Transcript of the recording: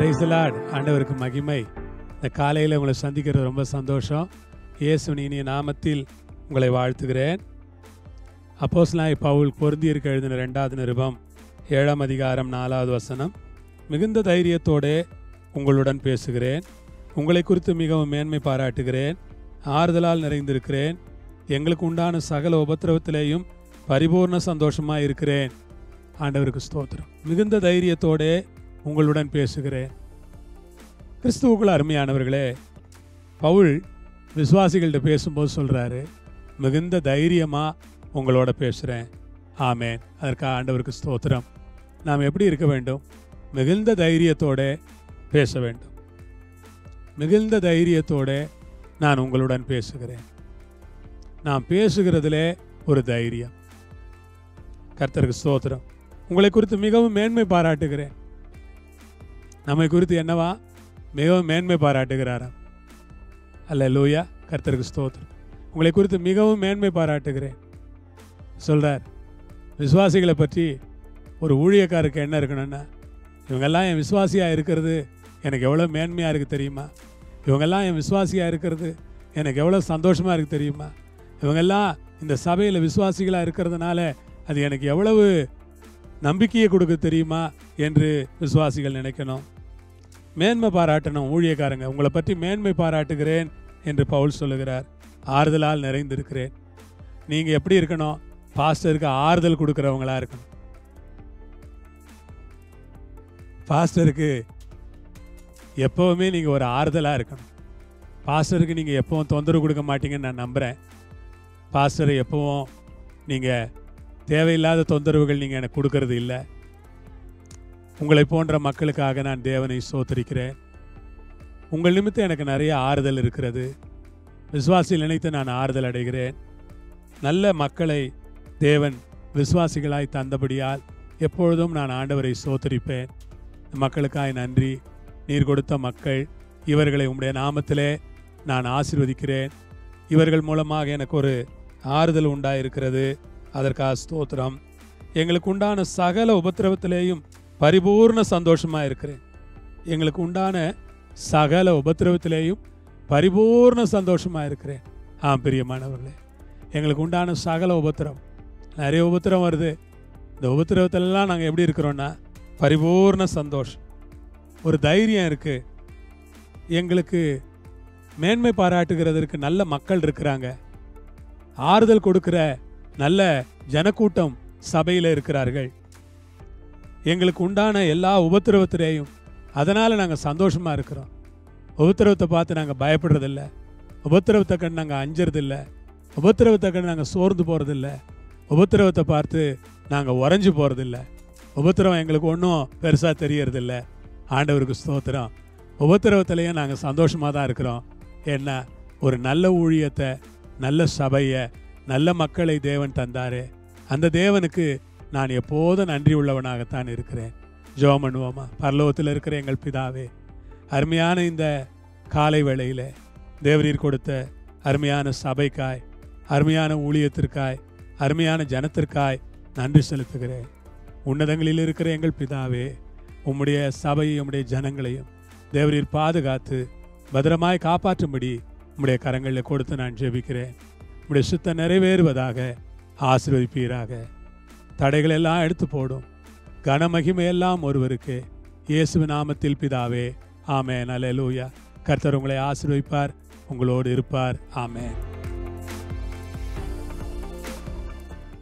Praise the Lord. ஆண்டவருக்கு மகிமை. இந்த காலையில் உங்களை சந்திக்கிறது ரொம்ப சந்தோஷம். இயேசுவின் இனிய நாமத்தில் உங்களை வாழ்த்துகிறேன். அப்போஸ்தலனாகிய பவுல் கொரிந்தியருக்கு எழுதின 2வது நிருபம் 7ஆம் அதிகாரம் 4வது வசனம். மிகுந்த தைரியத்தோடு உங்களுடன் பேசுகிறேன், உங்களை குறித்து மிகவும் மேன்மை பாராட்டுகிறேன், ஆறுதலால் நிறைந்திருக்கிறேன், எங்களுக்கு உண்டான சகல உபத்திரவத்திலேயும் பரிபூர்ண சந்தோஷமாக இருக்கிறேன். ஆண்டவருக்கு ஸ்தோத்திரம். மிகுந்த தைரியத்தோடு உங்களுடன் பேசுகிறேன். கிறிஸ்துவுக்குள் அருமையானவர்களே, பவுல் விசுவாசிகள்கிட்ட பேசும்போது சொல்கிறாரு, மிகுந்த தைரியமாக உங்களோட பேசுகிறேன். ஆமேன். அதற்காக ஆண்டவருக்கு ஸ்தோத்திரம். நாம் எப்படி இருக்க வேண்டும்? மிகுந்த தைரியத்தோடு பேச வேண்டும். மிகுந்த தைரியத்தோடு நான் உங்களுடன் பேசுகிறேன். நாம் பேசுகிறதிலே ஒரு தைரியம். கர்த்தருக்கு ஸ்தோத்திரம். உங்களை குறித்து மிகவும் மேன்மை பாராட்டுகிறேன். நம்மை குறித்து என்னவா? மிகவும் மேன்மை பாராட்டுகிறாராம். அல்லேலூயா. கர்த்தருக்கு ஸ்தோத்திரம். உங்களை குறித்து மிகவும் மேன்மை பாராட்டுகிறேன் சொல்கிறார். விசுவாசிகளை பற்றி ஒரு ஊழியக்காருக்கு என்ன இருக்கணும்னா, இவங்கெல்லாம் என் விசுவாசியாக இருக்கிறது எனக்கு எவ்வளோ மேன்மையாக இருக்குது தெரியுமா? இவங்கெல்லாம் என் விசுவாசியாக இருக்கிறது எனக்கு எவ்வளோ சந்தோஷமாக இருக்குது தெரியுமா? இவங்கெல்லாம் இந்த சபையில் விசுவாசிகளாக இருக்கிறதுனால அது எனக்கு எவ்வளவு நம்பிக்கையை கொடுக்க தெரியுமா என்று விசுவாசிகள் நினைக்கணும். மேன்மை பாராட்டணும். ஊழியக்காரங்க, உங்களை பற்றி மேன்மை பாராட்டுகிறேன் என்று பவுல் சொல்லுகிறார். ஆறுதலால் நிறைந்திருக்கிறேன். நீங்கள் எப்படி இருக்கணும்? பாஸ்டருக்கு ஆறுதல் கொடுக்குறவங்களா இருக்கணும். பாஸ்டருக்கு எப்போவுமே நீங்கள் ஒரு ஆறுதலாக இருக்கணும். பாஸ்டருக்கு நீங்கள் எப்பவும் தொந்தரவு கொடுக்க மாட்டீங்கன்னு நான் நம்புகிறேன். பாஸ்டரை எப்பவும் நீங்கள் தேவையில்லாத தொந்தரவுகள் நீங்கள் எனக்கு கொடுக்கறது இல்லை. உங்களை போன்ற மக்களுக்காக நான் தேவனை ஸ்தோத்திரிக்கிறேன். உங்கள் நிமித்தம் எனக்கு நிறைய ஆறுதல் இருக்கிறது. விசுவாசிகள் நினைத்து நான் ஆறுதல் அடைகிறேன். நல்ல மக்களை தேவன் விசுவாசிகளாய் தந்தபடியால் எப்பொழுதும் நான் ஆண்டவரை ஸ்தோத்திரிப்பேன். மக்களுக்காய் நன்றி. நீர் கொடுத்த மக்கள், இவர்களை உம்முடைய நாமத்திலே நான் ஆசீர்வதிக்கிறேன். இவர்கள் மூலமாக எனக்கு ஒரு ஆறுதல் உண்டாயிருக்கிறது. அதற்காக ஸ்தோத்திரம். எங்களுக்கு உண்டான சகல உபத்திரவத்திலேயும் பரிபூர்ண சந்தோஷமாக இருக்கிறேன். எங்களுக்கு உண்டான சகல உபத்திரவத்திலேயும் பரிபூர்ண சந்தோஷமாக இருக்கிறேன். பிரியமானவர்களே, எங்களுக்கு உண்டான சகல உபத்திரவம், நிறைய உபத்திரம் வருது. இந்த உபத்திரவத்திலெல்லாம் நாங்கள் எப்படி இருக்கிறோன்னா பரிபூர்ண சந்தோஷம், ஒரு தைரியம் இருக்குது. எங்களுக்கு மேன்மை பாராட்டுகிறதற்கு நல்ல மக்கள் இருக்கிறாங்க. ஆறுதல் கொடுக்கிற நல்ல ஜனக்கூட்டம் சபையில் இருக்கிறார்கள். எங்களுக்கு உண்டான எல்லா உபத்திரவத்திலேயும் அதனால் நாங்கள் சந்தோஷமாக இருக்கிறோம். உபத்திரவத்தை பார்த்து நாங்கள் பயப்படுறதில்ல. உபத்திரவத்தை கண்டு நாங்கள் அஞ்சறதில்ல. உபத்திரவத்தை கண்டு நாங்கள் சோர்ந்து போகிறதில்ல. உபத்திரவத்தை பார்த்து நாங்கள் உறைஞ்சி போகிறதில்ல. உபத்திரவம் எங்களுக்கு ஒன்றும் பெருசாக தெரியறதில்ல. ஆண்டவருக்கு ஸ்தோத்திரம். உபத்திரவத்திலையும் நாங்கள் சந்தோஷமாக தான் இருக்கிறோம். ஏன்னா ஒரு நல்ல ஊழியத்தை, நல்ல சபையை, நல்ல மக்களை தேவன் தந்தாரே, அந்த தேவனுக்கு நான் எப்போதும் நன்றி உள்ளவனாகத்தான் இருக்கிறேன். ஜெபம் பண்ணுவோமா? பரலோகத்தில் இருக்கிற எங்கள் பிதாவே, அருமையான இந்த காலை வேளையில் தேவரீர் கொடுத்த அருமையான சபைக்காய், அருமையான ஊழியத்திற்காய், அருமையான ஜனத்திற்காய் நன்றி செலுத்துகிறேன். உன்னதங்களில் இருக்கிற எங்கள் பிதாவே, உம்முடைய சபையும் உம்முடைய ஜனங்களையும் தேவரீர் பாதுகாத்து பத்திரமாய் காப்பாற்றும்படி உம்முடைய கரங்களில் கொடுத்து நான் ஜெபிக்கிறேன். உம்முடைய சித்தம் நிறைவேறுவதாக ஆசீர்வதிப்பீராக. தடைகள் எல்லாம் எடுத்து போடும். கனமகிமையெல்லாம் ஒருவருக்கு. இயேசுவின் நாமத்தில் பிதாவே, ஆமென். அல்லேலூயா. கர்த்தர் உங்களை ஆசீர்வதிப்பார், உங்களோடு இருப்பார். ஆமென்.